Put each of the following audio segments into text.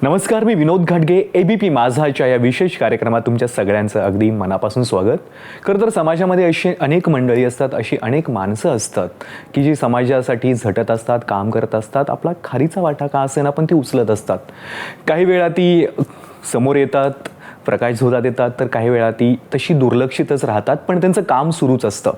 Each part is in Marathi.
नमस्कार, मी विनोद घाटगे. ABP माझाच्या या विशेष कार्यक्रमात तुमच्या सगळ्यांचं अगदी मनापासून स्वागत. खरं तर समाजामध्ये अशी अनेक मंडळी असतात, अशी अनेक माणसं असतात की जी समाजासाठी झटत असतात, काम करत असतात, आपला खारीचा वाटा का असेना पण ती उचलत असतात. काही वेळा ती समोर येतात, प्रकाश झोतात येतात, तर काही वेळा ती तशी दुर्लक्षितच राहतात, पण त्यांचं काम सुरूच असतं.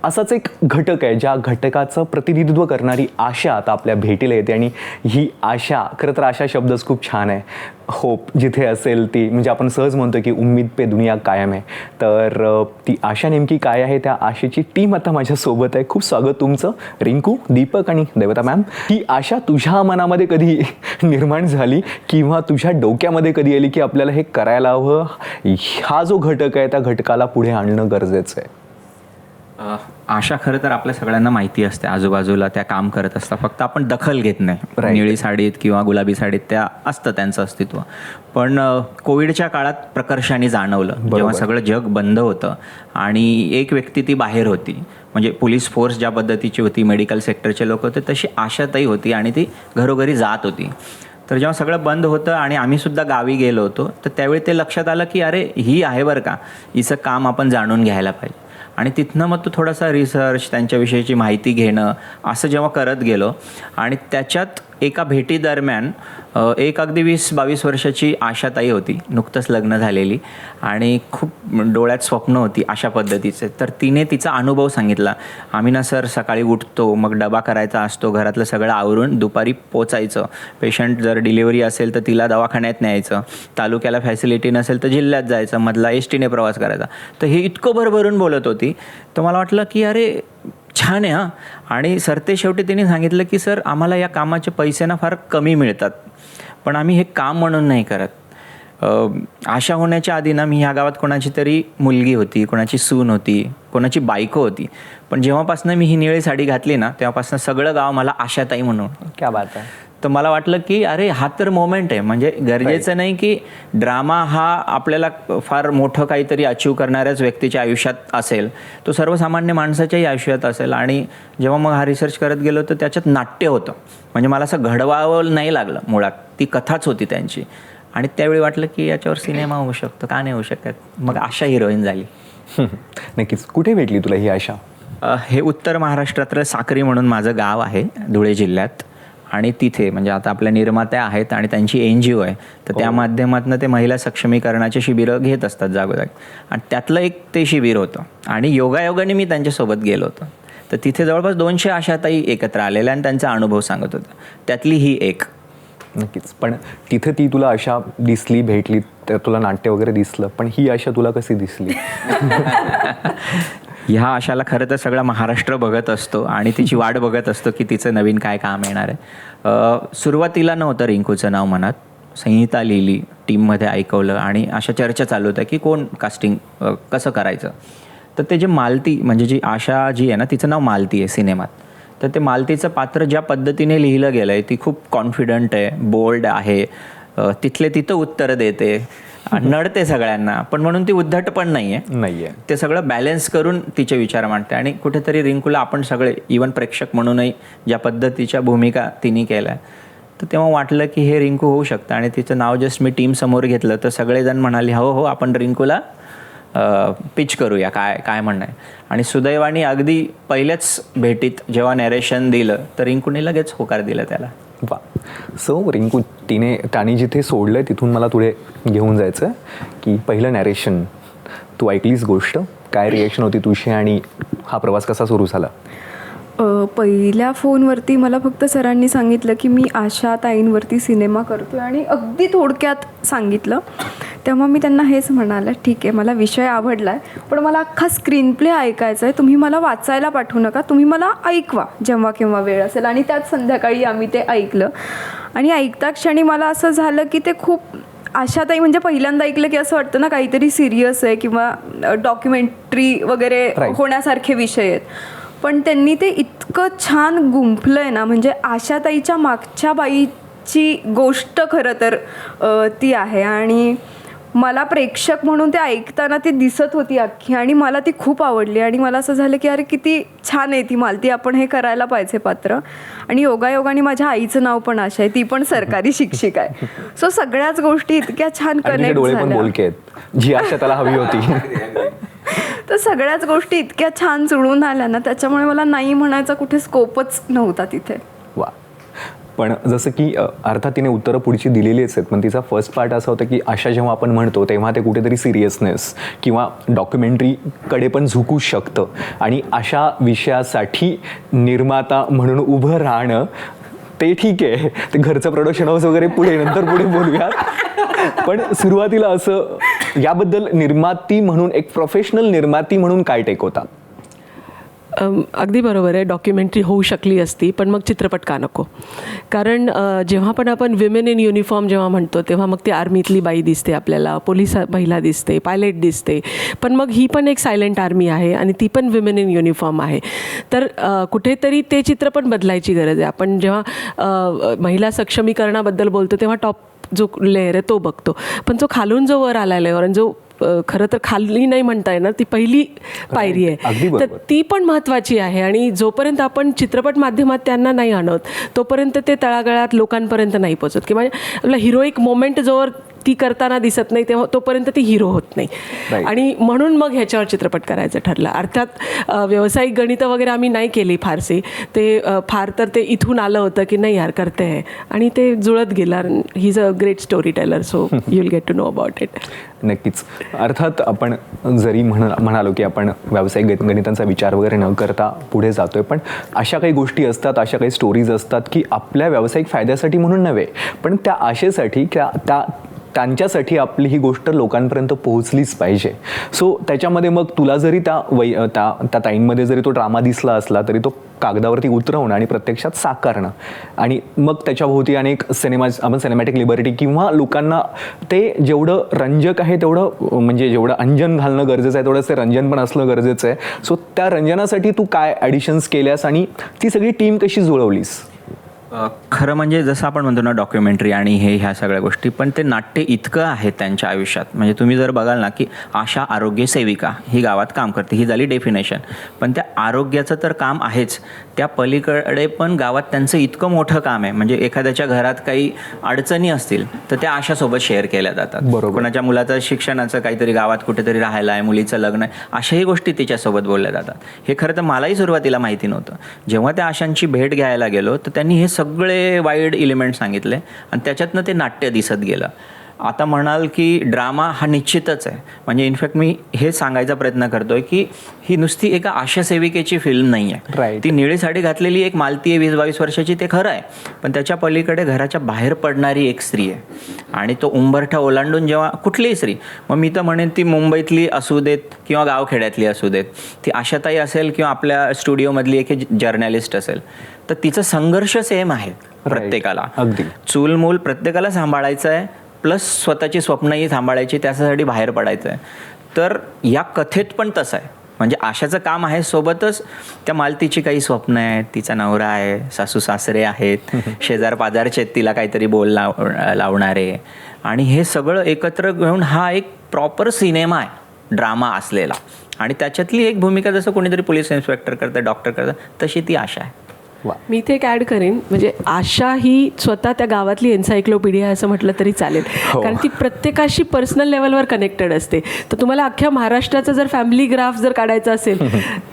असाच एक घटक आहे, ज्या घटकाचं प्रतिनिधित्व करणारी आशा आता आपल्या भेटीला येते. आणि ही आशा, खरं तर आशा शब्दच खूप छान आहे. होप जिथे असेल ती, म्हणजे आपण सहज म्हणतो की उम्मीद पे दुनिया कायम आहे. तर ती आशा नेमकी काय आहे, त्या आशेची टीम आता माझ्यासोबत आहे. खूप स्वागत तुमचं रिंकू, दीपक आणि देवता मॅम. ही आशा तुझ्या मनामध्ये कधी निर्माण झाली किंवा तुझ्या डोक्यामध्ये कधी आली की आपल्याला हे करायला हवं, हा जो घटक आहे त्या घटकाला पुढे आणणं गरजेचं आहे? आशा खरं तर आपल्या सगळ्यांना माहिती असते, आजूबाजूला त्या काम करत असतात, फक्त आपण दखल घेत नाही. निळी साडीत किंवा गुलाबी साडीत त्या असतं त्यांचं अस्तित्व. पण कोविडच्या काळात प्रकर्षाने जाणवलं, जेव्हा सगळं जग बंद होतं आणि एक व्यक्ती ती बाहेर होती. म्हणजे पोलीस फोर्स ज्या पद्धतीची होती, मेडिकल सेक्टरचे लोक होते, तशी आशाताई होती आणि ती घरोघरी जात होती. तर जेव्हा सगळं बंद होतं आणि आम्हीसुद्धा गावी गेलो होतो, तर त्यावेळी ते लक्षात आलं की अरे ही आहे बरं का, हिचं काम आपण जाणून घ्यायला पाहिजे. आणि तिथनं मग तो थोडासा रिसर्च, त्यांच्याविषयीची माहिती घेणं असं जेव्हा करत गेलो, आणि त्याच्यात एका भेटीदरम्यान एक अगदी 20-22 वर्षाची आशाताई होती, नुकतंच लग्न झालेली, आणि खूप डोळ्यात स्वप्न होती अशा पद्धतीचे. तर तिने तिचा अनुभव सांगितला. आम्ही ना सर सकाळी उठतो, मग डबा करायचा असतो, घरातलं सगळं आवरून दुपारी पोचायचं. पेशंट जर डिलिव्हरी असेल तर तिला दवाखान्यात न्यायचं, तालुक्याला फॅसिलिटी नसेल तर जिल्ह्यात जायचं, मधला एसटीने प्रवास करायचा. तर हे इतकं भरभरून बोलत होती. तर मला वाटलं की अरे छान आहे हां. आणि सरते शेवटी तिने सांगितलं की सर आम्हाला या कामाचे पैसे ना फार कमी मिळतात, पण आम्ही हे काम म्हणून नाही करत. आशा होण्याच्या आधी ना मी ह्या गावात कोणाची तरी मुलगी होती, कोणाची सून होती, कोणाची बायको होती, पण जेव्हापासून मी ही निळी साडी घातली ना तेव्हापासून सगळं गाव मला आशाताई म्हणून. क्या बात आहे. तर मला वाटलं की अरे हा तर मोमेंट आहे. म्हणजे गरजेचं नाही की ड्रामा हा आपल्याला फार मोठं काहीतरी अचीव करणाऱ्याच व्यक्तीच्या आयुष्यात असेल, तो सर्वसामान्य माणसाच्याही आयुष्यात असेल. आणि जेव्हा मग हा रिसर्च करत गेलो तर त्याच्यात नाट्य होतं. म्हणजे मला असं घडवावं नाही लागलं, मुळात ती कथाच होती त्यांची. आणि त्यावेळी वाटलं की याच्यावर सिनेमा होऊ शकतो, का नाही होऊ शकत. मग आशा हिरोईन झाली. नक्कीच. कुठे भेटली तुला ही आशा? हे उत्तर महाराष्ट्रातलं साक्री म्हणून माझं गाव आहे, धुळे जिल्ह्यात. आणि तिथे म्हणजे आता आपल्या निर्मात्या आहेत आणि त्यांची NGO आहे, तर त्या माध्यमातून ते महिला सक्षमीकरणाचे शिबिरं घेत असतात जागोजागी. आणि त्यातलं एक ते शिबिर होतं आणि योगायोगाने मी त्यांच्यासोबत गेलो होतो. तर तिथे जवळपास 200 आशाताई एकत्र आलेल्या आणि त्यांचा अनुभव सांगत होता, त्यातली ही एक. नक्कीच. पण तिथे ती तुला आशा दिसली, भेटली, तर तुला नाट्य वगैरे दिसलं, पण ही आशा तुला कशी दिसली? ह्या आशाला खरं तर सगळा महाराष्ट्र बघत असतो आणि तिची वाट बघत असतो की तिचं नवीन काय काम येणार आहे. सुरुवातीला नव्हतं रिंकूचं नाव मनात. संहिता लिहिली, टीममध्ये ऐकवलं आणि अशा चर्चा चालू होत्या की कोण कास्टिंग कसं करायचं. तर ते जे मालती, म्हणजे जी आशा जी आहे ना, तिचं नाव मालती आहे सिनेमात. तर ते मालतीचं पात्र ज्या पद्धतीने लिहिलं गेलं आहे, ती खूप कॉन्फिडंट आहे, बोल्ड आहे, तिथले तिथं उत्तर देते, नडते सगळ्यांना, पण म्हणून ती उद्धट पण नाही आहे. ते सगळं बॅलन्स करून तिचे विचार मांडते. आणि कुठेतरी रिंकूला आपण सगळे, इवन प्रेक्षक म्हणूनही, ज्या पद्धतीच्या भूमिका तिने केल्या, तर तेव्हा वाटलं की हे रिंकू होऊ शकतं. आणि तिचं नाव जस्ट मी टीम समोर घेतलं तर सगळेजण म्हणाले हो हो, आपण रिंकूला पिच करूया, काय काय म्हणणं आहे. आणि सुदैवाने अगदी पहिल्याच भेटीत जेव्हा नॅरेशन दिलं तर रिंकूने लगेच होकार दिला त्याला. वा. सो रिंकू, त्याने जिथे सोडलं तिथून मला पुढे घेऊन जायचं की पहिलं नॅरेशन तू ऐकलीस गोष्ट, काय रिॲक्शन होती तुझी आणि हा प्रवास कसा सुरू झाला? पहिल्या फोनवरती मला फक्त सरांनी सांगितलं की मी आशा ताईंवरती सिनेमा करतोय आणि अगदी थोडक्यात सांगितलं. तेव्हा मी त्यांना हेच म्हणाले, ठीक आहे, मला विषय आवडला आहे, पण मला अख्खा स्क्रीन प्ले ऐकायचा आहे, तुम्ही मला वाचायला पाठवू नका, तुम्ही मला ऐकवा जेव्हा केव्हा वेळ असेल. आणि त्याच संध्याकाळी आम्ही ते ऐकलं. आणि ऐकता क्षणी मला असं झालं की ते खूप आशाताई, म्हणजे पहिल्यांदा ऐकलं की असं वाटतं ना काहीतरी सिरियस आहे किंवा डॉक्युमेंटरी वगैरे होण्यासारखे विषय आहेत, पण त्यांनी ते इतकं छान गुंफलं आहे ना. म्हणजे आशाताईच्या मागच्या बाईची गोष्ट खरं तर ती आहे. आणि मला प्रेक्षक म्हणून ते ऐकताना ती दिसत होती अख्खी आणि मला ती खूप आवडली आणि मला असं झालं की अरे किती छान आहे ती मालती, आपण हे करायला पाहिजे पात्र. आणि योगायोगाने माझ्या आईचं नाव पण आशा आहे, ती पण सरकारी शिक्षिका आहे. सो सगळ्याच गोष्टी इतक्या छान आणि तिचे कनेक्ट डोळे पण झाल्या. बोलके आहेत, जी आशा त्याला हवी होती. तर सगळ्याच गोष्टी इतक्या छान जुळून आल्या ना, त्याच्यामुळे मला नाही म्हणायचा कुठे स्कोपच नव्हता तिथे. वा. पण जसं की अर्थात तिने उत्तरं पुढची दिलेलीच आहेत, पण तिचा फर्स्ट पार्ट असा होता की आशा जेव्हा आपण म्हणतो तेव्हा ते कुठेतरी सिरियसनेस किंवा डॉक्युमेंटरीकडे पण झुकू शकतं. आणि अशा विषयासाठी निर्माता म्हणून उभं राहणं ते ठीक आहे, ते घरचं प्रोडक्शन हाऊस वगैरे पुढे बोलूयात. पण सुरुवातीला असं याबद्दल निर्माती म्हणून, एक प्रोफेशनल निर्माती म्हणून काय टेक होता? अगदी बरोबर आहे, डॉक्युमेंटरी होऊ शकली असती, पण मग चित्रपट का नको? कारण जेव्हा पण आपण विमेन इन युनिफॉर्म जेव्हा म्हणतो तेव्हा मग ती आर्मीतली बाई दिसते आपल्याला, पोलीस महिला दिसते, पायलट दिसते, पण मग ही पण एक सायलेंट आर्मी आहे आणि ती पण विमेन इन युनिफॉर्म आहे. तर कुठेतरी ते चित्र पण बदलायची गरज आहे. आपण जेव्हा महिला सक्षमीकरणाबद्दल बोलतो तेव्हा टॉप जो लेअर आहे तो बघतो, पण जो खालून जो वर आला लेअर आणि जो खरं तर खाली नाही म्हणता येणार, ती पहिली पायरी आहे, तर ती पण महत्त्वाची आहे. आणि जोपर्यंत आपण चित्रपट माध्यमात त्यांना नाही आणत तोपर्यंत ते तळागाळात लोकांपर्यंत नाही पोचत, किंवा आपला हिरोईक मोमेंट जोवर ती करताना दिसत नाही तेव्हा तोपर्यंत ती हिरो होत नाही. आणि म्हणून मग ह्याच्यावर चित्रपट करायचं ठरलं. अर्थात व्यावसायिक गणितं वगैरे आम्ही नाही केली फारसे, ते फार तर ते इथून आलं होतं की नाही यार करते आहे, आणि ते जुळत गेलं. He is a great story teller, so you will get to know about it. नक्कीच. अर्थात आपण जरी म्हणालो की आपण व्यावसायिक गणितांचा विचार वगैरे न करता पुढे जातोय, पण अशा काही गोष्टी असतात, अशा काही स्टोरीज असतात की आपल्या व्यावसायिक फायद्यासाठी म्हणून नव्हे, पण त्या आशेसाठी, त्यांच्यासाठी आपली ही गोष्ट लोकांपर्यंत पोहोचलीच पाहिजे. सो त्याच्यामध्ये मग तुला जरी त्या ताईंमध्ये जरी तो ड्रामा दिसला असला तरी तो कागदावरती उतरवणं आणि प्रत्यक्षात साकारणं, आणि मग त्याच्याभोवती अनेक आपण सिनेमॅटिक लिबर्टी किंवा लोकांना ते जेवढं रंजक आहे तेवढं, म्हणजे जेवढं अंजन घालणं गरजेचं आहे तेवढंच ते रंजन पण असणं गरजेचं आहे. सो त्या रंजनासाठी तू काय ॲडिशन्स केल्यास आणि ती सगळी टीम कशी जुळवलीस? खरं म्हणजे जसं आपण म्हणतो ना डॉक्युमेंटरी आणि ह्या सगळ्या गोष्टी, पण ते नाट्य इतकं आहे त्यांच्या आयुष्यात. म्हणजे तुम्ही जर बघाल ना की आशा आरोग्य सेविका ही गावात काम करते, ही झाली डेफिनेशन, पण त्या आरोग्याचं तर काम आहेच, त्या पलीकडे पण गावात त्यांचं इतकं मोठं काम आहे. म्हणजे एखाद्याच्या घरात काही अडचणी असतील तर त्या आशासोबत शेअर केल्या जातात. कोणाच्या मुलाचं शिक्षणाचं काहीतरी गावात कुठेतरी राहायला आहे, मुलीचं लग्न आहे, अशाही गोष्टी तिच्यासोबत बोलल्या जातात. हे खरं तर मलाही सुरुवातीला माहिती नव्हतं. जेव्हा त्या आशांची भेट घ्यायला गेलो तर त्यांनी हे सगळे वाईड एलिमेंट सांगितले आणि त्याच्यातनं ते नाट्य दिसत गेलं. आता म्हणाल की ड्रामा हा निश्चितच आहे. म्हणजे इनफॅक्ट मी हे सांगायचा प्रयत्न करतोय की ही नुसती एका आशा सेविकेची फिल्म नाही आहे. ती निळी साडी घातलेली एक मालती आहे 20-22 वर्षाची, ते खरं आहे, पण त्याच्या पलीकडे घराच्या बाहेर पडणारी एक स्त्री आहे. आणि तो उंबरठा ओलांडून जेव्हा कुठलीही स्त्री, मग मी तर म्हणेन ती मुंबईतली असू देत किंवा गावखेड्यातली असू देत, ती आशाताई असेल किंवा आपल्या स्टुडिओमधली एक जर्नलिस्ट असेल, तर तिचा संघर्ष सेम आहे प्रत्येकाला. चूलमूल प्रत्येकाला सांभाळायचं आहे, प्लस स्वतःची स्वप्नही सांभाळायची, त्याच्यासाठी बाहेर पडायचं आहे. तर या कथेत पण तसं आहे. म्हणजे आशाचं काम आहे, सोबतच त्या मालतीची काही स्वप्न आहेत, तिचा नवरा आहे, सासू सासरे आहेत, शेजार पाजारचे आहेत तिला काहीतरी लावणारे, आणि हे सगळं एकत्र घेऊन हा एक प्रॉपर सिनेमा आहे, ड्रामा असलेला. आणि त्याच्यातली एक भूमिका जसं कोणीतरी पोलीस इन्स्पेक्टर करतं, डॉक्टर करतं, तशी ती आशा आहे. मी ते एक ॲड करेन, म्हणजे आशा ही स्वतः त्या गावातली एन्सायक्लोपीडिया असं म्हटलं तरी चालेल, कारण ती प्रत्येकाशी पर्सनल लेवलवर कनेक्टेड असते. तर तुम्हाला अख्ख्या महाराष्ट्राचा जर फॅमिली ग्राफ जर काढायचा असेल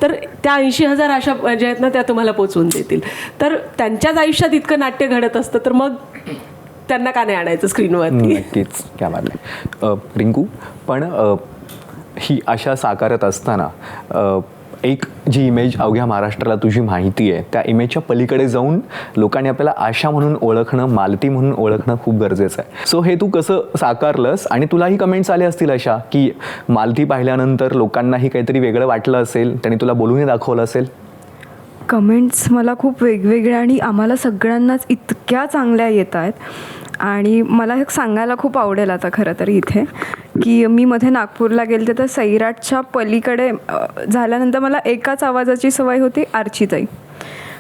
तर त्या 80,000 आशा ज्या आहेत ना त्या तुम्हाला पोचवून देतील. तर त्यांच्याच आयुष्यात इतकं नाट्य घडत असतं, तर मग त्यांना का नाही आणायचं स्क्रीनवरती? नक्कीच, क्या मारलं. रिंकू, पण ही आशा साकारत असताना एक जी इमेज अवघ्या महाराष्ट्राला तुझी माहिती आहे, त्या इमेजच्या पलीकडे जाऊन लोकांनी आपल्याला आशा म्हणून ओळखणं, मालती म्हणून ओळखणं खूप गरजेचं आहे. सो हे तू कसं साकारलंस? आणि तुलाही कमेंट्स आले असतील अशा की मालती पाहिल्यानंतर लोकांनाही काहीतरी वेगळं वाटलं असेल, त्यांनी तुला बोलूनही दाखवलं असेल? कमेंट्स मला खूप वेगवेगळ्या आणि आम्हाला सगळ्यांनाच इतक्या चांगल्या येत आहेत. आणि मला हे सांगायला खूप आवडेल आता खरं तर इथे की मी मध्ये नागपूरला गेले तर सैराटच्या पलीकडे झाल्यानंतर मला एकाच आवाजाची सवय होती, आर्चीताई.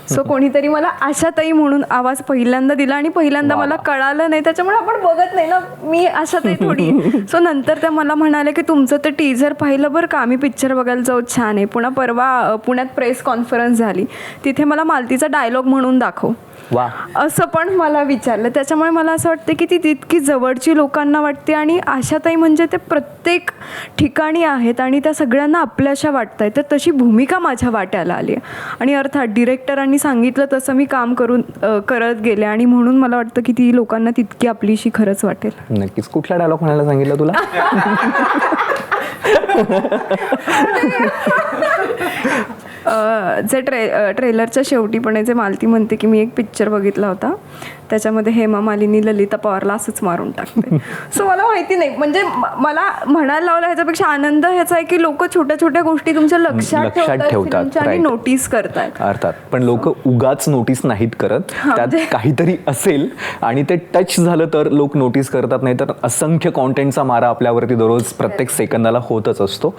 सो कोणीतरी मला आशाताई म्हणून आवाज पहिल्यांदा दिला आणि पहिल्यांदा मला कळालं नाही, त्याच्यामुळे आपण बघत नाही ना मी आशाताई थोडी. सो नंतर त्या मला म्हणाले की तुमचं ते टीझर पाहिलं बरं का, आम्ही पिक्चर बघायला जाऊ, छान आहे. पुन्हा परवा पुण्यात प्रेस कॉन्फरन्स झाली, तिथे मला मालतीचा डायलॉग म्हणून दाखव वा, असं पण मला विचारलं. त्याच्यामुळे मला असं वाटतं की ती तितकी जवळची लोकांना वाटते आणि आशाताई म्हणजे ते प्रत्येक ठिकाणी आहेत आणि त्या सगळ्यांना आपल्याशा वाटत आहेत. तर तशी भूमिका माझ्या वाट्याला आली आहे आणि अर्थात डिरेक्टरांनी सांगितलं तसं मी काम करत गेले आणि म्हणून मला वाटतं की ती लोकांना तितकी आपलीशी खरंच वाटेल. नक्कीच. कुठला डायलॉग म्हणायला सांगितलं तुला? जे ट्रेलरच्या शेवटी पण जे मालती म्हणते की मी एक पिक्चर बघितला होता, त्याच्यामध्ये हेमा मालिनी ललिता पवारला असंच मारून टाकते. सो मला माहिती नाही, म्हणजे मला म्हणायला लावलं ह्याच्यापेक्षा आनंद ह्याचा आहे की लोक छोट्या छोट्या गोष्टी तुमच्या लक्षात ठेवतात आणि नोटीस करतात. अर्थात, पण लोक उगाच नोटीस नाहीत करत, त्यात काहीतरी असेल आणि ते टच झालं तर लोक नोटीस करतात, नाही तर असंख्य कॉन्टेंटचा मारा आपल्यावरती दररोज प्रत्येक सेकंदाला होतच असतो.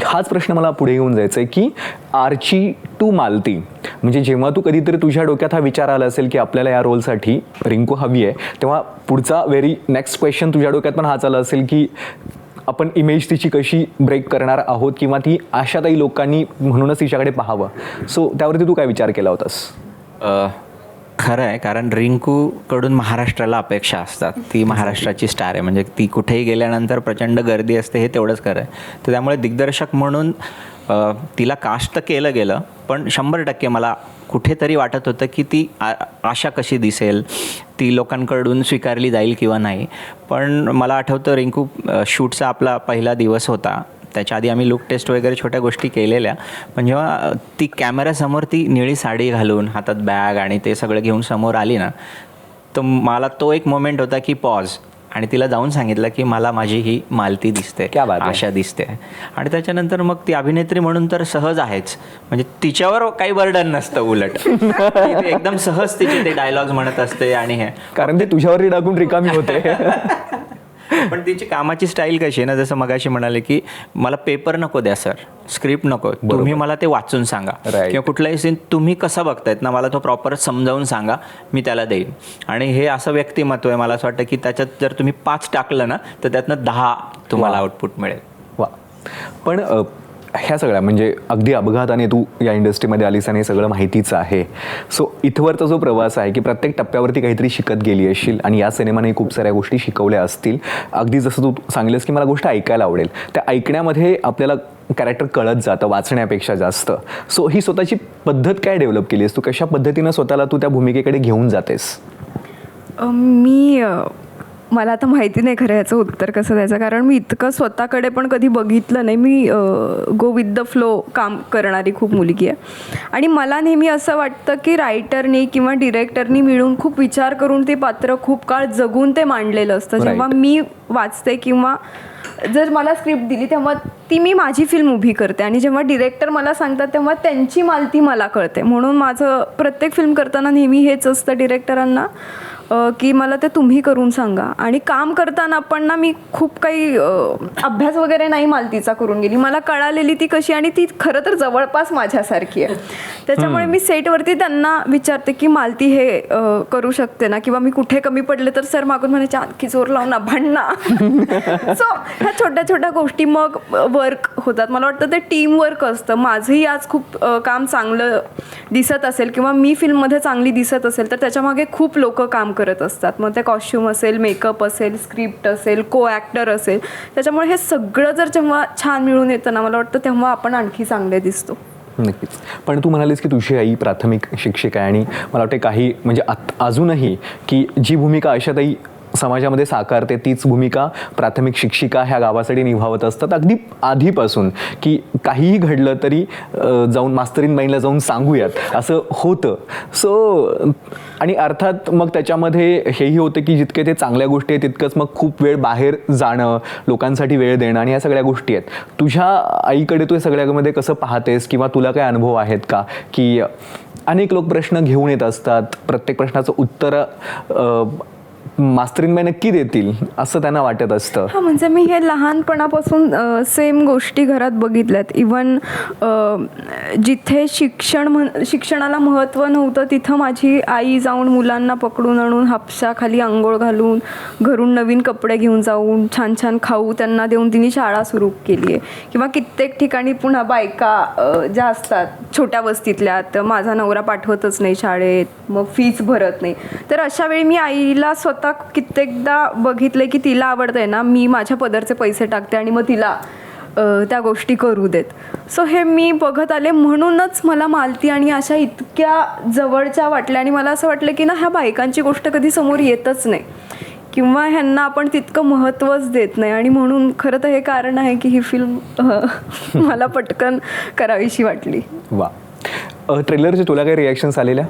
हाच प्रश्न मला पुढे घेऊन जायचा आहे की आर्ची टू मालती, म्हणजे जेव्हा तू कधीतरी तुझ्या डोक्यात हा विचार आला असेल की आपल्याला या रोलसाठी रिंकू हवी आहे, तेव्हा पुढचा नेक्स्ट क्वेश्चन तुझ्या डोक्यात पण हाच आला असेल की आपण इमेज तिची कशी ब्रेक करणार आहोत किंवा ती आशाताई लोकांनी म्हणूनच तिच्याकडे पाहावं. सो त्यावरती तू काय विचार केला होतास? खरं आहे, कारण रिंकूकडून महाराष्ट्राला अपेक्षा असतात. ती महाराष्ट्राची स्टार आहे, म्हणजे ती कुठेही गेल्यानंतर प्रचंड गर्दी असते, हे तेवढंच खरं आहे. तर त्यामुळे दिग्दर्शक म्हणून तिला कास्ट तर केलं गेलं, पण 100% मला कुठेतरी वाटत होतं की ती आशा कशी दिसेल, ती लोकांकडून स्वीकारली जाईल किंवा नाही. पण मला आठवतं रिंकू शूटचा आपला पहिला दिवस होता, त्याच्या आधी आम्ही लुक टेस्ट वगैरे छोट्या गोष्टी केलेल्या, पण जेव्हा ती कॅमेऱ्यासमोर ती निळी साडी घालून हातात बॅग आणि ते सगळं घेऊन समोर आली ना, तर मला तो एक मोमेंट होता की पॉज, आणि तिला जाऊन सांगितलं की मला माझी ही मालती दिसते, आशा दिसते. आणि त्याच्यानंतर मग ती अभिनेत्री म्हणून तर सहज आहेच, म्हणजे तिच्यावर काही बर्डन नसतं, उलट ती एकदम सहज तिचे ते डायलॉग्स म्हणत असते आणि हे, कारण ते तुझ्यावरही टाकून रिकामी होते. पण तिची कामाची स्टाईल कशी आहे ना, जसं मगाशी म्हणाले की मला पेपर नको द्या सर, स्क्रिप्ट नको, तुम्ही मला ते वाचून सांगा, किंवा कुठलाही सीन तुम्ही कसा बघतायत ना, मला तो प्रॉपर समजावून सांगा, मी त्याला देईन. आणि हे असं व्यक्तिमत्व आहे, मला असं वाटतं की त्याच्यात जर तुम्ही 5 टाकलं ना, तर त्यातनं 10 तुम्हाला आउटपुट मिळेल. वा, पण ह्या सगळ्या म्हणजे अगदी अपघाताने तू या इंडस्ट्रीमध्ये आलीस आणि हे सगळं माहितीचं आहे. सो इथवरचा जो प्रवास आहे की प्रत्येक टप्प्यावरती काहीतरी शिकत गेली असशील आणि या सिनेमाने खूप साऱ्या गोष्टी शिकवल्या असतील. अगदी जसं तू सांगलेस की मला गोष्ट ऐकायला आवडेल, त्या ऐकण्यामध्ये आपल्याला कॅरेक्टर कळत जातं वाचण्यापेक्षा जास्त. सो ही स्वतःची पद्धत काय डेव्हलप केली आहेस तू? कशा पद्धतीनं स्वतःला तू त्या भूमिकेकडे घेऊन जातेस? मला आता माहिती नाही खरं याचं उत्तर कसं द्यायचं, कारण मी इतकं स्वतःकडे पण कधी बघितलं नाही. मी गो विथ द फ्लो काम करणारी खूप मुलगी आहे आणि मला नेहमी असं वाटतं की रायटरनी किंवा डिरेक्टरनी मिळून खूप विचार करून ते पात्र खूप काळ जगून ते मांडलेलं असतं. जेव्हा मी वाचते किंवा जर मला स्क्रिप्ट दिली तेव्हा ती मी माझी फिल्म उभी करते आणि जेव्हा डिरेक्टर मला सांगतात तेव्हा त्यांची मालती मला कळते. म्हणून माझं प्रत्येक फिल्म करताना नेहमी हेच असतं डिरेक्टरांना की मला ते तुम्ही करून सांगा. आणि काम करताना पण ना मी खूप काही अभ्यास वगैरे नाही मालतीचा करून गेली. मला कळालेली ती कशी आणि ती खरं तर जवळपास माझ्यासारखी आहे. त्याच्यामुळे मी सेटवरती त्यांना विचारते की मालती हे करू शकते ना, किंवा मी कुठे कमी पडले तर सर मागून म्हणायचे आणखी जोर लावून ना भांडणा. सो ह्या छोट्या छोट्या गोष्टी मग वर्क होतात. मला वाटतं ते टीम वर्क असतं. माझंही आज खूप काम चांगलं दिसत असेल किंवा मी फिल्ममध्ये चांगली दिसत असेल तर त्याच्यामागे खूप लोक काम करत असतात. मग ते कॉस्ट्युम असेल, मेकअप असेल, स्क्रिप्ट असेल, को ॲक्टर असेल. त्याच्यामुळे हे सगळं जर जेव्हा छान मिळून येतं ना, मला वाटतं तेव्हा आपण आणखी चांगले दिसतो. नक्कीच. पण तू म्हणालीस की तुझी आई प्राथमिक शिक्षिका आहे आणि मला वाटते काही म्हणजे अजूनही की जी भूमिका आशाताई समाजामध्ये साकारते तीच भूमिका प्राथमिक शिक्षिका ह्या गावासाठी निभावत असतात अगदी आधीपासून, की काहीही घडलं तरी जाऊन मास्तरीनबाईंना जाऊन सांगूयात असं होतं. सो आणि अर्थात मग त्याच्यामध्ये हेही होतं की जितके ते चांगल्या गोष्टी आहेत तितकंच मग खूप वेळ बाहेर जाणं, लोकांसाठी वेळ देणं आणि ह्या सगळ्या गोष्टी आहेत. तुझ्या आईकडे तू या सगळ्यामध्ये कसं पाहतेस किंवा तुला काय अनुभव आहेत का की अनेक लोक प्रश्न घेऊन येत असतात, प्रत्येक प्रश्नाचं उत्तर मास्तरीनबाई नक्की देतील असं त्यांना वाटत असतं. हां, म्हणजे मी हे लहानपणापासून सेम गोष्टी घरात बघितल्यात. इवन जिथे शिक्षणाला महत्त्व नव्हतं तिथं माझी आई जाऊन मुलांना पकडून आणून हापशाखाली अंघोळ घालून घरून नवीन कपडे घेऊन जाऊन छान छान खाऊ त्यांना देऊन तिने शाळा सुरू केली आहे. किंवा कित्येक ठिकाणी पुन्हा बायका ज्या असतात छोट्या वस्तीतल्या, तर माझा नवरा पाठवतच नाही शाळेत, मग फीस भरत नाही. तर अशा वेळी मी आईला स्वतः कित्येकदा बघितले की तिला आवडतंय ना, मी माझ्या पदरचे पैसे टाकते आणि मग तिला त्या गोष्टी करू देत. सो हे मी बघत आले, म्हणूनच मला मालती आणि अशा इतक्या जवळच्या वाटल्या. आणि मला असं वाटलं की ना, ह्या बायकांची गोष्ट कधी समोर येतच नाही किंवा ह्यांना आपण तितकं महत्त्वच देत नाही. आणि म्हणून खरं तर हे कारण आहे की ही फिल्म मला पटकन करावीशी वाटली. वा. ट्रेलरचे तुला काही रिॲक्शन्स आलेल्या?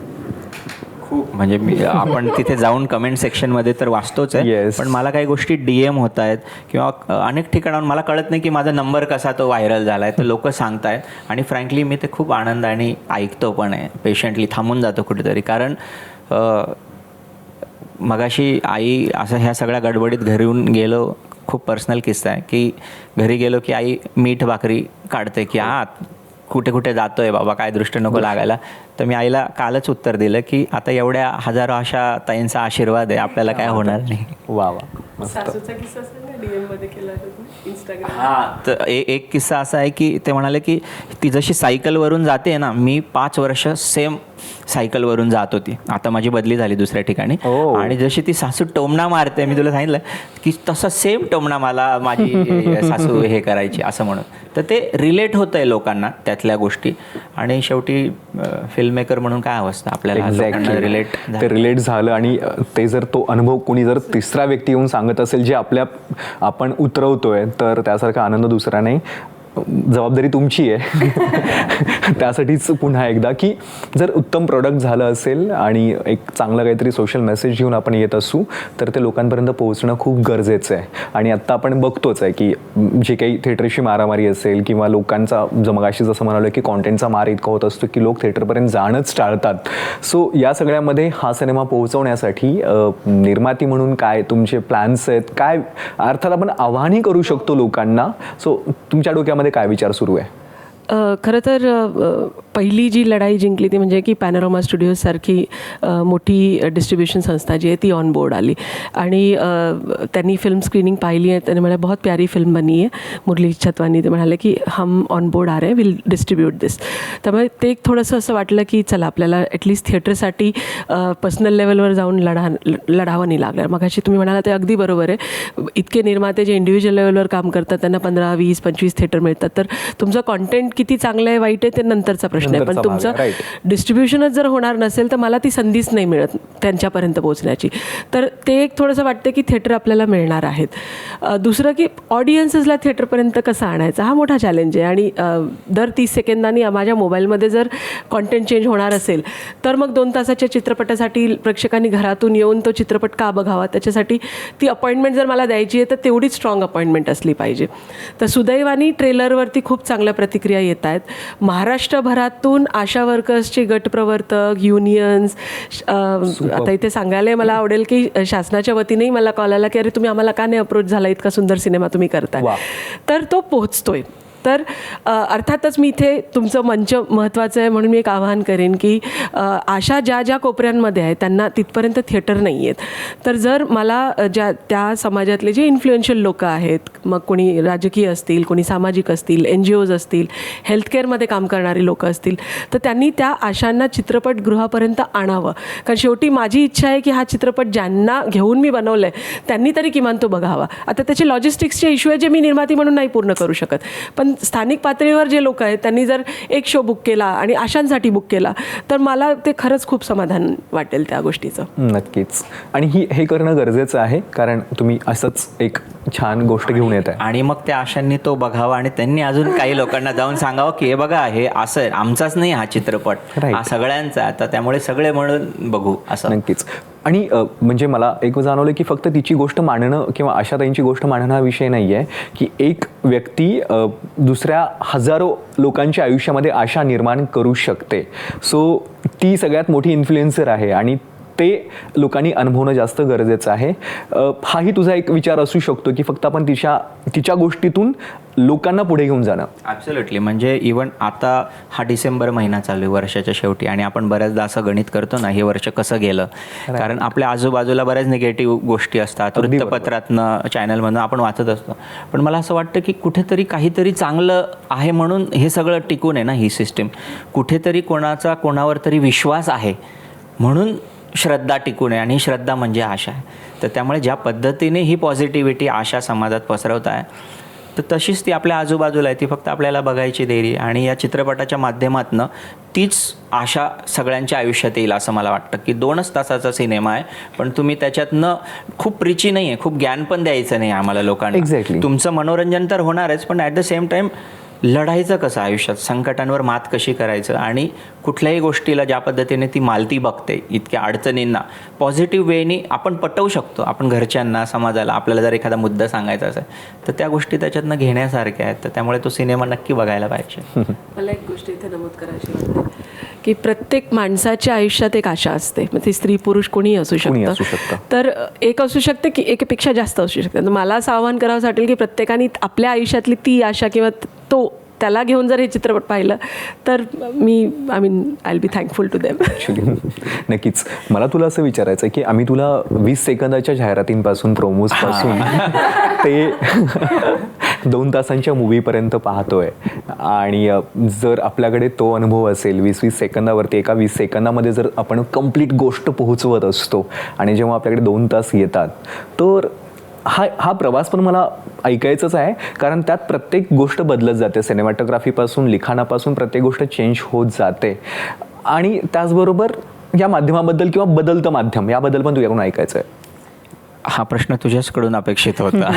खूप, म्हणजे आपण तिथे जाऊन कमेंट सेक्शनमध्ये तर वाचतोच आहे, Yes. पण मला काही गोष्टी DM होत आहेत किंवा अनेक ठिकाणाहून मला कळत नाही की माझा नंबर कसा तो व्हायरल झाला आहे, तर लोक सांगतायत. आणि फ्रँकली मी ते खूप आनंदाने ऐकतो पण आहे, पेशंटली थांबून जातो कुठेतरी. कारण मगाशी आई असं ह्या सगळ्या गडबडीत घरी येऊन गेलो, खूप पर्सनल किस्सा आहे की घरी गेलो की आई मीठ भाकरी काढते की कुठे कुठे जातोय बाबा, काय दृष्टी नको लागायला. तर मी आईला कालच उत्तर दिलं की आता एवढ्या हजारो अशा ताईंचा आशीर्वाद आहे, आपल्याला काय होणार नाही. वा वा, मस्त. हां, तर एक किस्सा असा आहे की ते म्हणाले की ती जशी सायकलवरून जाते ना, मी 5 वर्ष सेम सायकलवरून जात होती. आता माझी बदली झाली दुसऱ्या ठिकाणी, आणि जशी ती सासू टोमणा मारते, मी तुला सांगितलं की तसा सेम टोमणा मला माझी सासू हे करायची असं म्हणून. तर ते रिलेट होत आहे लोकांना त्यातल्या गोष्टी. आणि शेवटी फिल्ममेकर म्हणून काय अवस्था आपल्याला रिलेट झालं. आणि ते जर तो अनुभव कोणी जर तिसरा व्यक्ती येऊन सांगत असेल जे आपण उतरवतोय, तर त्यासारखा आनंद दुसरा नाही. जबाबदारी तुमची आहे. त्यासाठीच पुन्हा एकदा की जर उत्तम प्रोडक्ट झालं असेल आणि एक चांगलं काहीतरी सोशल मेसेज घेऊन आपण येत असू, तर ते लोकांपर्यंत पोहोचणं खूप गरजेचं आहे. आणि आत्ता आपण बघतोच आहे की जे काही थिएटरशी मारामारी असेल किंवा लोकांचा मगाशी जसं म्हणालो की कॉन्टेंटचा मार इतका होत असतो की लोक थिएटरपर्यंत जाणंच टाळतात. सो या सगळ्यामध्ये हा सिनेमा पोहोचवण्यासाठी निर्माती म्हणून काय तुमचे प्लॅन्स आहेत, काय अर्थात आपण आव्हानही करू शकतो लोकांना. सो तुमच्या डोक्यामध्ये काय विचार सुरू आहे? खरं तर पहिली जी लढाई जिंकली ती म्हणजे की पॅनोरामा स्टुडिओजसारखी मोठी डिस्ट्रीब्युशन संस्था जी आहे ती ऑन बोर्ड आली. आणि त्यांनी फिल्म स्क्रीनिंग पाहिली आहे, त्याने मला बहुत प्यारी फिल्म बनी आहे. मुरली छतवानी ते म्हणाले की हम ऑन बोर्ड आ रहे विल डिस्ट्रीब्यूट दिस. त्यामुळे ते एक थोडंसं असं वाटलं की चला आपल्याला ॲटलिस्ट थिएटरसाठी पर्सनल लेवलवर जाऊन लढावं नाही लागलं. मग अशी तुम्ही म्हणाला ते अगदी बरोबर आहे. इतके निर्माते जे इंडिव्हिज्युअल लेवलवर काम करतात त्यांना 15, 20, 25 थिएटर मिळतात. तर तुमचं कॉन्टेंट किती चांगलं आहे वाईट आहे ते नंतरचा प्रश्न आहे, पण तुमचं डिस्ट्रीब्युशनच जर होणार नसेल तर मला ती संधीच नाही मिळत त्यांच्यापर्यंत पोहोचण्याची. तर ते एक थोडंसं वाटतं की थिएटर आपल्याला मिळणार आहेत. दुसरं की ऑडियन्सेसला थिएटरपर्यंत कसं आणायचं हा मोठा चॅलेंज आहे. आणि दर 30 सेकंदांनी माझ्या मोबाईलमध्ये जर कॉन्टेंट चेंज होणार असेल तर मग 2 तासाच्या चित्रपटासाठी प्रेक्षकांनी घरातून येऊन तो चित्रपट का बघावा, त्याच्यासाठी ती अपॉइंटमेंट जर मला द्यायची आहे तर तेवढीच स्ट्रॉंग अपॉइंटमेंट असली पाहिजे. तर सुदैवानी ट्रेलरवरती खूप चांगल्या प्रतिक्रिया येत आहेत. महाराष्ट्रभरातून आशा वर्कर्सचे गटप्रवर्तक, युनियन्स, आता इथे सांगायला मला आवडेल की शासनाच्या वतीनेही मला कॉल आला की अरे तुम्ही आम्हाला का नाही अप्रोच झाला, इतका सुंदर सिनेमा तुम्ही करताय. तर तो पोहोचतोय. तर अर्थातच मी इथे तुमचं मंच महत्त्वाचं आहे म्हणून मी एक आवाहन करेन की अशा ज्या ज्या कोपऱ्यांमध्ये आहेत त्यांना तिथपर्यंत थिएटर नाही आहेत. तर जर मला त्या समाजातले जे इन्फ्लुएन्शियल लोक आहेत, मग कोणी राजकीय असतील, कोणी सामाजिक असतील, NGOज असतील, हेल्थकेअरमध्ये काम करणारी लोक असतील, तर त्यांनी त्या आशांना चित्रपटगृहापर्यंत आणावं. कारण शेवटी माझी इच्छा आहे की हा चित्रपट ज्यांना घेऊन मी बनवलं आहे त्यांनी तरी किमान तो बघावा. आता त्याचे लॉजिस्टिक्सचे इश्यू आहे जे मी निर्माती म्हणून नाही पूर्ण करू शकत, पण स्थानिक पातळीवर जे लोक आहेत त्यांनी जर एक शो बुक केला आणि आशांसाठी बुक केला तर मला ते खरंच खूप समाधान वाटेल त्या गोष्टीचं. नक्कीच. आणि हे करणं गरजेचं आहे कारण तुम्ही असंच एक छान गोष्ट घेऊन येत आहे. आणि मग त्या आशांनी तो बघावा आणि त्यांनी अजून काही लोकांना जाऊन सांगावं की हे बघा हे असं आहे, आमचाच नाही हा चित्रपट, हा सगळ्यांचा. आता त्यामुळे सगळे म्हणून बघू असं. नक्कीच. आणि म्हणजे मला एक जाणवलं की फक्त तिची गोष्ट मांडणं किंवा आशाताईंची गोष्ट मांडणं हा विषय नाही आहे की एक व्यक्ती दुसऱ्या हजारो लोकांच्या आयुष्यामध्ये आशा निर्माण करू शकते. सो ती सगळ्यात मोठी इन्फ्लुएन्सर आहे आणि ते लोकांनी अनुभवणं जास्त गरजेचं आहे. हाही तुझा एक विचार असू शकतो की फक्त आपण तिच्या गोष्टीतून लोकांना पुढे घेऊन जाणं. ॲब्सोल्युटली. म्हणजे इवन आता हा डिसेंबर महिना चालू आहे वर्षाच्या शेवटी, आणि आपण बऱ्याचदा असं गणित करतो ना, हे वर्ष कसं गेलं. कारण आपल्या आजूबाजूला बऱ्याच निगेटिव्ह गोष्टी असतात, वृत्तपत्रातनं, चॅनलमधनं आपण वाचत असतो. पण मला असं वाटतं की कुठेतरी काहीतरी चांगलं आहे म्हणून हे सगळं टिकून आहे ना, ही सिस्टीम. कुठेतरी कोणावर तरी विश्वास आहे म्हणून श्रद्धा टिकून आहे, आणि श्रद्धा म्हणजे आशा आहे. तर त्यामुळे ज्या पद्धतीने ही पॉझिटिव्हिटी, आशा समाजात पसरवत आहे, तर तशीच ती आपल्या आजूबाजूला आहे. ती फक्त आपल्याला बघायची देरी. आणि या चित्रपटाच्या माध्यमातून तीच आशा सगळ्यांच्या आयुष्यात येईल असं मला वाटतं. की 2च तासाचा सिनेमा आहे, पण तुम्ही त्याच्यातनं खूप रिची नाही आहे, खूप ज्ञान पण द्यायचं नाही आम्हाला लोकांना. Exactly. तुमचं मनोरंजन तर होणारच, पण ॲट द सेम टाईम लढायचं कसं आयुष्यात, संकटांवर मात कशी करायचं, आणि कुठल्याही गोष्टीला ज्या पद्धतीने ती मालती बघते, इतक्या अडचणींना पॉझिटिव्ह वेनी आपण पटवू शकतो. आपण घरच्यांना, समाजाला, आपल्याला जर एखादा मुद्दा सांगायचा असेल तर त्या गोष्टी त्याच्यातनं घेण्यासारख्या आहेत. तर त्यामुळे तो सिनेमा नक्की बघायला पाहिजे. मला एक गोष्ट इथे नमूद करायची वाटते की प्रत्येक माणसाच्या आयुष्यात एक आशा असते. मग ती स्त्री पुरुष कोणीही असू शकतं. तर एक असू शकते की एकापेक्षा जास्त असू शकते. तर मला असं आवाहन करावं वाटेल की प्रत्येकाने आपल्या आयुष्यातली ती आशा किंवा त्याला घेऊन जर हे चित्रपट पाहिलं तर I will be thankful to them. Actually नक्कीच. मला तुला असं विचारायचं आहे की आम्ही तुला 20 सेकंदाच्या जाहिरातींपासून, प्रोमोजपासून ते 2 तासांच्या मूवीपर्यंत पाहतोय, आणि जर आपल्याकडे तो अनुभव असेल 20-20 सेकंदावरती, एका 20 सेकंदामध्ये जर आपण कंप्लीट गोष्ट पोहोचवत असतो, आणि जेव्हा आपल्याकडे 2 तास येतात, तर हा प्रवास पण मला ऐकायचंच आहे. कारण त्यात प्रत्येक गोष्ट बदलत जाते, सिनेमॅटोग्राफीपासून, लिखाणापासून प्रत्येक गोष्ट चेंज होत जाते. आणि त्याचबरोबर या माध्यमाबद्दल किंवा बदलतं माध्यम याबद्दल पण तुझ्याकडून ऐकायचं आहे. हा प्रश्न तुझ्याचकडून अपेक्षित होता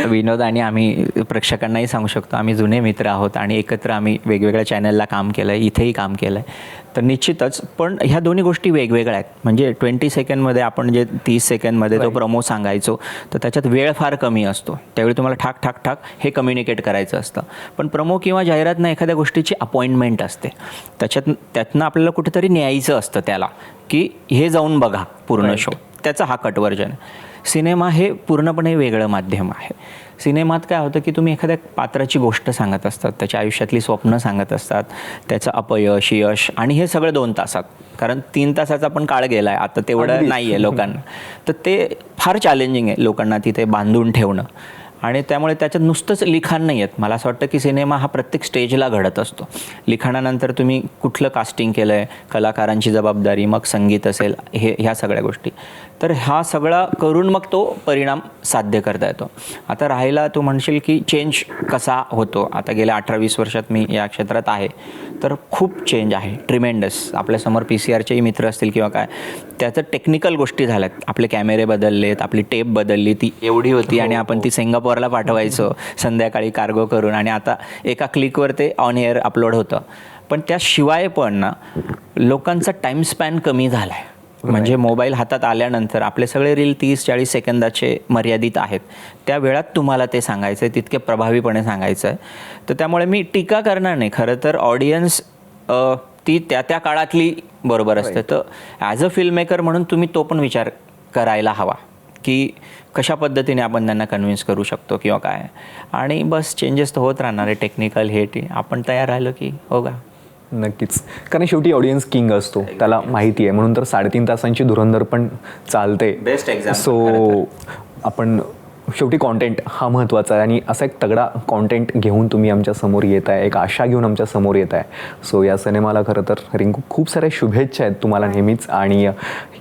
विनोद. आणि आम्ही प्रेक्षकांनाही सांगू शकतो, आम्ही जुने मित्र आहोत आणि एकत्र आम्ही वेगवेगळ्या चॅनलला काम केलं आहे, इथेही काम केलं आहे. तर निश्चितच, पण ह्या दोन्ही गोष्टी वेगवेगळ्या आहेत. म्हणजे 20 सेकंडमध्ये आपण जे 30 सेकंडमध्ये तो प्रमो सांगायचो, तर त्याच्यात वेळ फार कमी असतो. त्यावेळी तुम्हाला ठाक ठाक ठाक हे कम्युनिकेट करायचं असतं. पण प्रमो किंवा जाहिरातनं एखाद्या गोष्टीची अपॉइंटमेंट असते, त्यातनं आपल्याला कुठेतरी न्यायचं असतं त्याला, की हे जाऊन बघा पूर्ण शो. त्याचा हा कट व्हर्जन. सिनेमा हे पूर्णपणे वेगळं माध्यम आहे. सिनेमात काय होतं की तुम्ही एखाद्या पात्राची गोष्ट सांगत असतात, त्याच्या आयुष्यातली स्वप्न सांगत असतात, त्याचं अपयश, यश, आणि हे सगळं 2 तासात. कारण 3 तासाचा पण काळ गेला आहे, आता तेवढं नाही आहे लोकांना. तर ते फार चॅलेंजिंग आहे लोकांना तिथे बांधून ठेवणं. आणि त्यामुळे त्याच्यात नुसतंच लिखाण नाही आहेत. मला असं वाटतं की सिनेमा हा प्रत्येक स्टेजला घडत असतो. लिखाणानंतर तुम्ही कुठलं कास्टिंग केलं आहे, कलाकारांची जबाबदारी, मग संगीत असेल, ह्या सगळ्या गोष्टी. तर हा सगळा करून मग तो परिणाम साध्य करता येतो. आता राहिला तू म्हणशील की चेंज कसा होतो. आता गेल्या 18-20 वर्षात मी या क्षेत्रात आहे, तर खूप चेंज आहे, ट्रिमेंडस. आपल्यासमोर PCRचेही मित्र असतील किंवा काय, त्याचं टेक्निकल गोष्टी झाल्यात. आपले कॅमेरे बदललेत, आपली टेप बदलली, ती एवढी होती आणि आपण ती सिंगापूरला पाठवायचो संध्याकाळी कार्गो करून, आणि आता एका क्लिकवर ते ऑन एअर अपलोड होतं. पण त्याशिवाय पण ना, लोकांचा टाईम स्पॅन कमी झाला आहे. म्हणजे मोबाईल हातात आल्यानंतर आपले सगळे रील 30-40 सेकंदाचे मर्यादित आहेत. त्या वेळात तुम्हाला ते सांगायचं आहे, तितके प्रभावीपणे सांगायचं आहे. तर त्यामुळे मी टीका करणार नाही. खरं तर ऑडियन्स ती त्या काळातली बरोबर असते. तर ॲज अ फिल्म मेकर म्हणून तुम्ही तो पण विचार करायला हवा की कशा पद्धतीने आपण त्यांना कन्व्हिन्स करू शकतो किंवा काय. आणि बस चेंजेस तर होत राहणार आहे, टेक्निकल हे आपण तयार राहिलो की हो का. नक्कीच. कारण शेवटी ऑडियन्स किंग असतो, त्याला माहिती आहे. म्हणून तर 3.5 तासांची धुरंधर पण चालते. Best example. सो आपण शेवटी कॉन्टेंट हा महत्त्वाचा आहे, आणि असा एक तगडा कॉन्टेंट घेऊन तुम्ही आमच्या समोर येत आहे, एक आशा घेऊन आमच्या समोर येत आहे. सो या सिनेमाला खरं तर रिंकू खूप साऱ्या शुभेच्छा आहेत तुम्हाला नेहमीच. आणि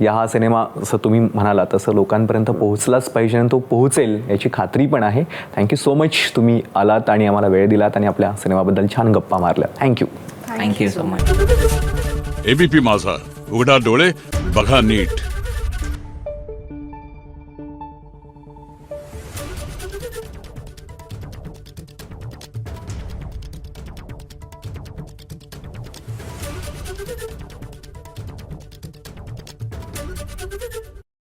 हा सिनेमा असं तुम्ही म्हणाला तसं लोकांपर्यंत पोहोचलाच पाहिजे, आणि तो पोहोचेल याची खात्री पण आहे. थँक्यू सो मच, तुम्ही आलात आणि आम्हाला वेळ दिलात आणि आपल्या सिनेमाबद्दल छान गप्पा मारल्या. Thank you so much. ABP माझा, उघडा डोळे बघा नीट.